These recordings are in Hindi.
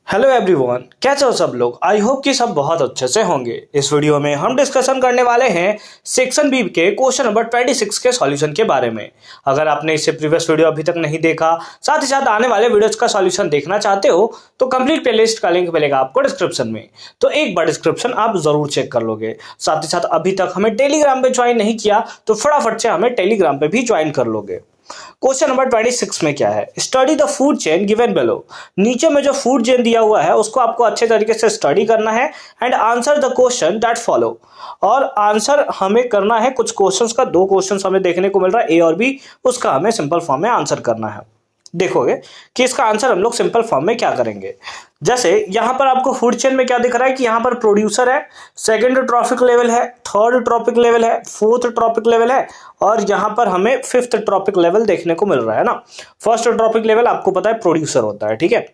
हेलो एवरीवन, कैसे हो सब लोग। आई होप कि सब बहुत अच्छे से होंगे। इस वीडियो में हम डिस्कशन करने वाले हैं सेक्शन बी के क्वेश्चन नंबर 26 के सॉल्यूशन के बारे में। अगर आपने इससे प्रीवियस वीडियो अभी तक नहीं देखा, साथ ही साथ आने वाले वीडियोस का सॉल्यूशन देखना चाहते हो तो कंप्लीट प्लेलिस्ट का लिंक मिलेगा आपको डिस्क्रिप्शन में, तो एक बार डिस्क्रिप्शन आप जरूर चेक कर लोगे। साथ ही साथ अभी तक हमें टेलीग्राम पे ज्वाइन नहीं किया तो फटाफट से हमें टेलीग्राम पे भी ज्वाइन कर लोगे। क्वेश्चन नंबर 26 में क्या है, study the food chain given below. नीचे में जो फूड चेन दिया हुआ है उसको आपको अच्छे तरीके से स्टडी करना है and answer the question that follow. और आंसर हमें करना है कुछ क्वेश्चंस का, दो क्वेश्चंस हमें देखने को मिल रहा है ए और बी, उसका हमें सिंपल फॉर्म में आंसर करना है। देखोगे कि इसका आंसर हम लोग सिंपल फॉर्म में क्या करेंगे। जैसे यहां पर आपको फूड चेन में क्या दिख रहा है कि यहां पर प्रोड्यूसर है, सेकंड ट्रॉपिक लेवल है, थर्ड ट्रॉपिक लेवल है, फोर्थ ट्रॉपिक लेवल है और यहां पर हमें फिफ्थ ट्रॉपिक लेवल देखने को मिल रहा है ना। फर्स्ट ट्रॉपिक लेवल आपको पता है प्रोड्यूसर होता है, ठीक है।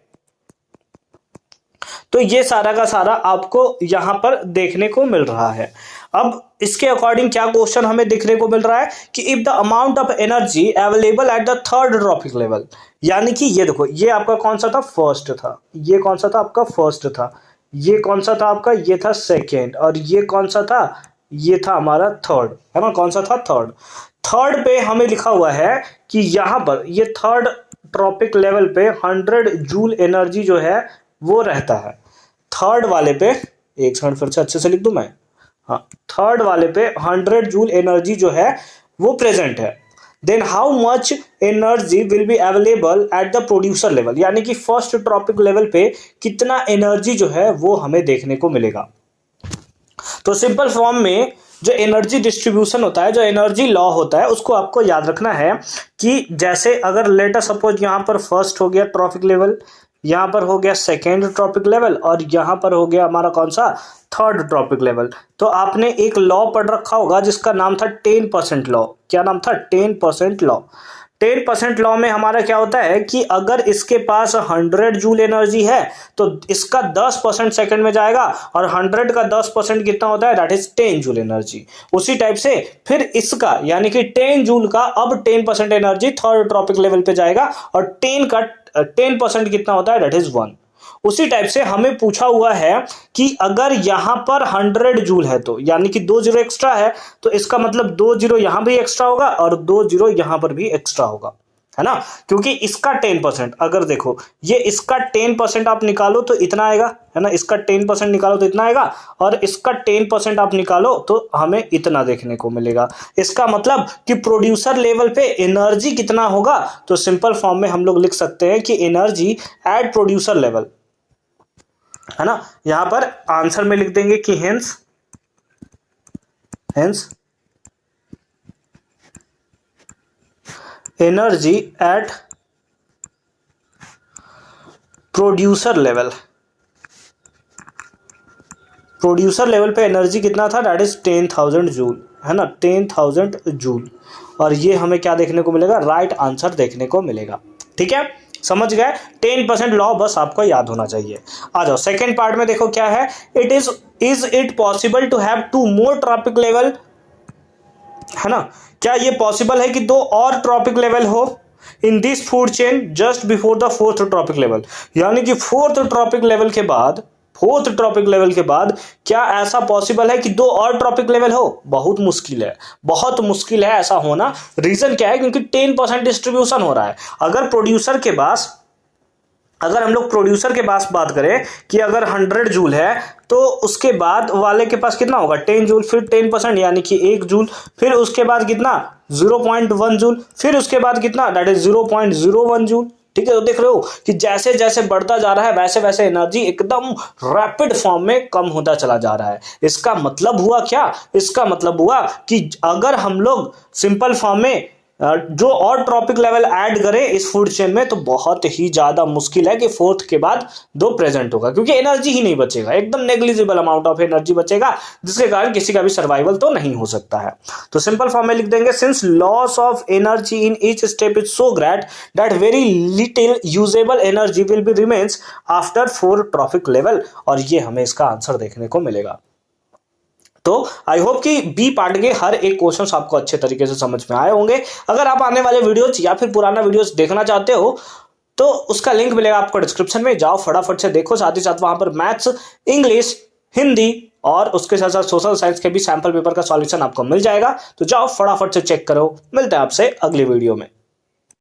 तो ये सारा का सारा आपको यहां पर देखने को मिल रहा है। अब इसके अकॉर्डिंग क्या क्वेश्चन हमें देखने को मिल रहा है कि if the amount of energy available at the third trophic level, यानी कि ये देखो ये आपका कौन सा था, फर्स्ट था, ये कौन सा था आपका फर्स्ट था, ये कौन सा था आपका, ये था सेकेंड, और ये कौन सा था, ये था हमारा थर्ड, है ना। कौन सा था, थर्ड। थर्ड पे हमें लिखा हुआ है कि यहां पर ये थर्ड ट्रॉपिक लेवल पे 100 जूल एनर्जी जो है वो रहता है। थर्ड वाले पे, एक सेकंड फिर से अच्छे से लिख दूं मैं, हाँ, थर्ड वाले पे 100 जूल एनर्जी जो है वो प्रेजेंट है। Then how much energy will be available at the producer level, यानी कि फर्स्ट ट्रॉपिक लेवल पे कितना एनर्जी जो है वो हमें देखने को मिलेगा। तो सिंपल फॉर्म में जो एनर्जी डिस्ट्रीब्यूशन होता है, जो एनर्जी लॉ होता है, उसको आपको याद रखना है कि जैसे अगर लेटर सपोज यहां पर फर्स्ट हो गया ट्रॉपिक लेवल, यहां पर हो गया सेकेंड ट्रॉपिक लेवल और यहां पर हो गया हमारा कौन सा, थर्ड ट्रॉपिक लेवल। तो आपने एक लॉ पढ़ रखा होगा जिसका नाम था 10% लॉ। क्या नाम था, 10% लॉ। 10% लॉ में हमारा क्या होता है कि अगर इसके पास 100 जूल एनर्जी है तो इसका 10% सेकंड में जाएगा और 100 का 10% कितना होता है, दैट इज 10 जूल एनर्जी। उसी टाइप से फिर इसका यानी कि 10 जूल का अब 10% एनर्जी थर्ड ट्रॉपिक लेवल पे जाएगा और 10% कितना होता है, दैट इज 1। उसी टाइप से हमें पूछा हुआ है कि अगर यहां पर 100 जूल है तो यानी कि 2 जीरो एक्स्ट्रा है, तो इसका मतलब 2 जीरो यहां भी एक्स्ट्रा होगा और 2 जीरो यहां पर भी एक्स्ट्रा होगा, है ना। क्योंकि इसका 10%, अगर देखो ये इसका 10% आप निकालो तो इतना आएगा, है ना। इसका 10% निकालो तो इतना आएगा और इसका 10% आप निकालो तो हमें इतना देखने को मिलेगा। इसका मतलब कि प्रोड्यूसर लेवल पे एनर्जी कितना होगा, तो सिंपल फॉर्म में हम लोग लिख सकते हैं कि एनर्जी एट प्रोड्यूसर लेवल, है ना। यहां पर आंसर में लिख देंगे कि hence energy at producer level. Producer level पे एनर्जी कितना था, दैट इज 10,000 जूल, है ना, 10,000 जूल। और ये हमें क्या देखने को मिलेगा, राइट आंसर देखने को मिलेगा। ठीक है, समझ गए। 10% लॉ बस आपको याद होना चाहिए। आ जाओ सेकेंड पार्ट में, देखो क्या है, is it possible to have 2 more trophic level, है ना। क्या ये पॉसिबल है कि 2 और ट्रॉपिक लेवल हो in this food chain just before the fourth trophic level, यानी कि फोर्थ ट्रॉपिक लेवल के बाद क्या ऐसा पॉसिबल है कि 2 और ट्रॉपिक लेवल हो। बहुत मुश्किल है, बहुत मुश्किल है ऐसा होना। रीजन क्या है, क्योंकि 10% डिस्ट्रीब्यूशन हो रहा है। अगर हम लोग प्रोड्यूसर के पास बात करें कि अगर 100 जूल है तो उसके बाद वाले के पास कितना होगा, 10 जूल, फिर 10% यानी कि 1 जूल, फिर उसके बाद कितना 0.1 जूल, फिर उसके बाद कितना, दैट इज 0.01 जूल। ठीक है, तो देख रहे हो कि जैसे जैसे बढ़ता जा रहा है वैसे वैसे एनर्जी एकदम रैपिड फॉर्म में कम होता चला जा रहा है। इसका मतलब हुआ क्या, इसका मतलब हुआ कि अगर हम लोग सिंपल फॉर्म में जो और ट्रॉपिक लेवल ऐड करें इस फूड चेन में तो बहुत ही ज्यादा मुश्किल है कि फोर्थ के बाद 2 प्रेजेंट होगा, क्योंकि एनर्जी ही नहीं बचेगा, एकदम नेग्लिजिबल अमाउंट ऑफ एनर्जी बचेगा, जिसके कारण किसी का भी सर्वाइवल तो नहीं हो सकता है। तो सिंपल फॉर्म में लिख देंगे, since loss of energy in each step is so great that very little usable energy will B remains after 4 trophic level. और ये हमें इसका आंसर देखने को मिलेगा। तो आई होप कि बी पार्ट के हर एक क्वेश्चन आपको अच्छे तरीके से समझ में आए होंगे। अगर आप आने वाले वीडियोज या फिर पुराना वीडियोज देखना चाहते हो तो उसका लिंक मिलेगा आपको डिस्क्रिप्शन में, जाओ फटाफट से देखो। साथ ही साथ वहां पर मैथ्स, इंग्लिश, हिंदी और उसके साथ साथ सोशल साइंस के भी सैंपल पेपर का सॉल्यूशन आपको मिल जाएगा। तो जाओ फटाफट से चेक करो। मिलते हैं आपसे अगली वीडियो में।